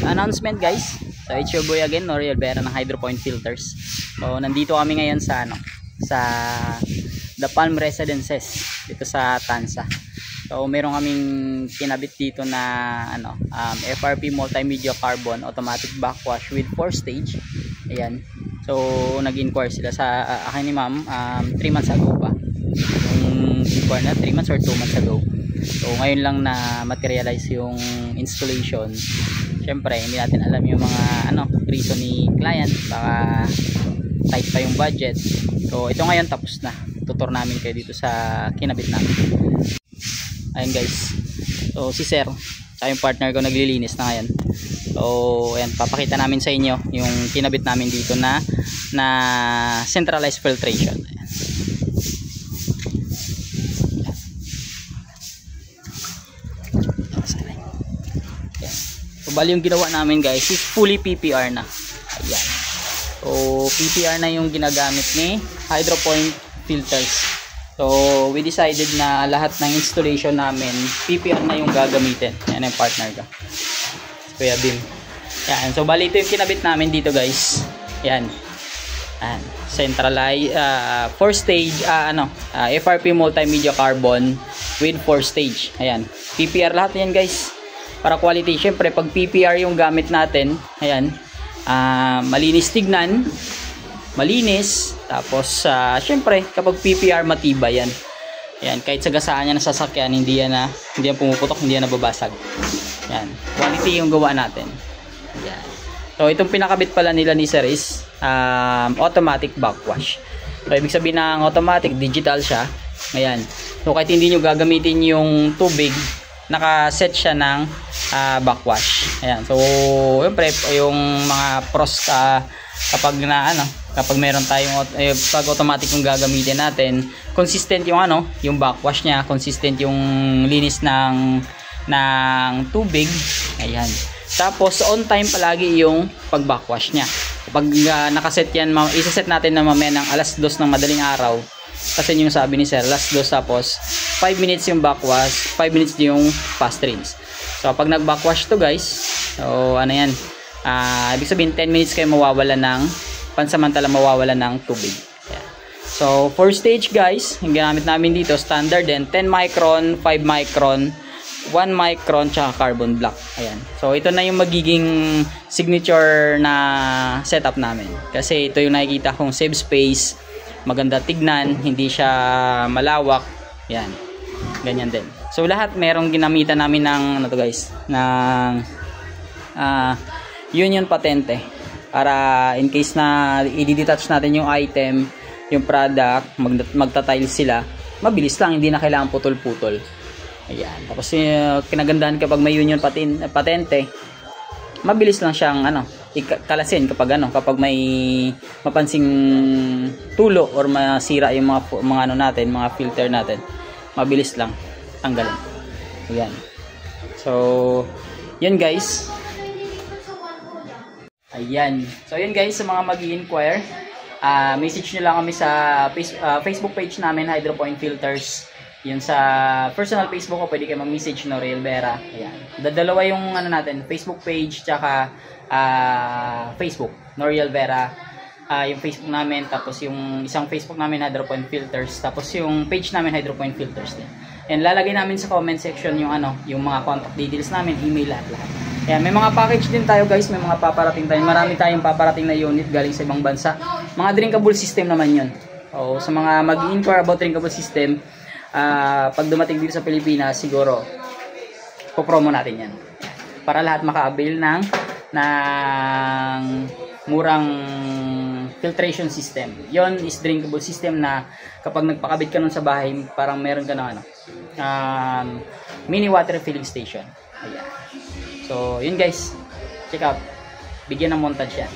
announcement guys. So it's your boy again, Noriel Vera ng Hydropoint Filters. So nandito kami ngayon sa sa The Palm Residences dito sa Tansa. So meron kaming kinabit dito na FRP Multimedia Carbon Automatic Backwash with 4 stage. Ayan. So nag-inquire sila sa akin ni ma'am 3 months ago pa. Yung inquire na 3 months or 2 months ago. So ngayon lang na materialize yung installation. Syempre hindi natin alam yung mga reason ni client, baka tight pa yung budget. So ito ngayon tapos na. Tutor namin kayo dito sa kinabit namin. Ayun guys. So si sir, sa yung partner ko naglilinis na ngayon. So ayan, papakita namin sa inyo yung kinabit namin dito na centralized filtration. Bali yung ginawa namin guys is fully PPR na. Ayan. So PPR na yung ginagamit ni Hydropoint Filters. So we decided na lahat ng installation namin PPR na yung gagamitin. Yan yung partner ko, Kuya Bim. Yan. So bali ito yung kinabit namin dito guys. Yan. Yan. Centralized 4 stage FRP Multimedia Carbon with 4 stage. Ayan. PPR lahat yan guys. Para quality, syempre pag PPR yung gamit natin, ayan, malinis tignan, malinis, tapos syempre kapag PPR matibay yan. Ayan, kahit sa gasaan niya ng sasakyan, hindi yan pumuputok, hindi yan nababasag. Ayan, quality yung gawa natin. Ayan. So itong pinakabit pala nila ni Sir is automatic backwash. So ibig sabihin ng automatic, digital siya. Ayan. So kahit hindi nyo gagamitin yung tubig, naka-set siya ng backwash. Ayan. So, syempre yung mga pros kapag meron tayong pag automatic yung gagamitin natin, consistent yung yung backwash niya, consistent yung linis ng tubig. Ayan. Tapos on time palagi yung pag-backwash niya. Kapag nakaset yan, isa-set natin na mamaya ng alas 2 ng madaling araw. Kasi yung sabi ni Sir, last dose, tapos 5 minutes yung backwash, 5 minutes yung fast rinse. So pag nag-backwash to guys, so yan, ibig sabihin 10 minutes kayo pansamantala mawawala ng tubig. Yeah. So 4 stage guys, yung ginamit namin dito, standard din, 10 micron, 5 micron, 1 micron, tsaka carbon black. Ayan. So ito na yung magiging signature na setup namin. Kasi ito yung nakikita kong save space, maganda tignan, hindi siya malawak. Yan. Ganyan din. So lahat merong ginamitan namin ng ng union patente para in case na i-detach natin yung item, yung product, magta-tile sila, mabilis lang, hindi na kailangan putol-putol. Ayan. Tapos kinagandahan kapag may union patente, mabilis lang siyang ikalasin kapag may mapansing tulo or masira yung mga filter natin, mabilis lang tanggalin. Ayan. So yun guys. Ayan. So yun guys, sa mga mag-i-inquire, message nyo lang kami sa Facebook page namin, Hydropoint Filters. Yun sa personal Facebook ko, pwede kayo mag-message, Noriel Vera. Ayan. Dalawa yung natin, Facebook page tsaka Facebook, Noriel Vera. Yung Facebook namin, tapos yung isang Facebook namin, Hydropoint Filters, tapos yung page namin, Hydropoint Filters din. And lalagay namin sa comment section yung yung mga contact details namin, email, lahat. Ayan, may mga package din tayo guys, may mga paparating tayo. Marami tayong paparating na unit galing sa ibang bansa. Mga drinkable system naman yun. O, sa mga mag-inquire about drinkable system, pag dumating dito sa Pilipinas, siguro popromo natin yan para lahat maka-avail ng murang filtration system. Yon is drinkable system na kapag nagpakabit ka nun sa bahay, parang meron ka ng mini water filling station. Ayan. So yun guys, check out, bigyan ng montage yan.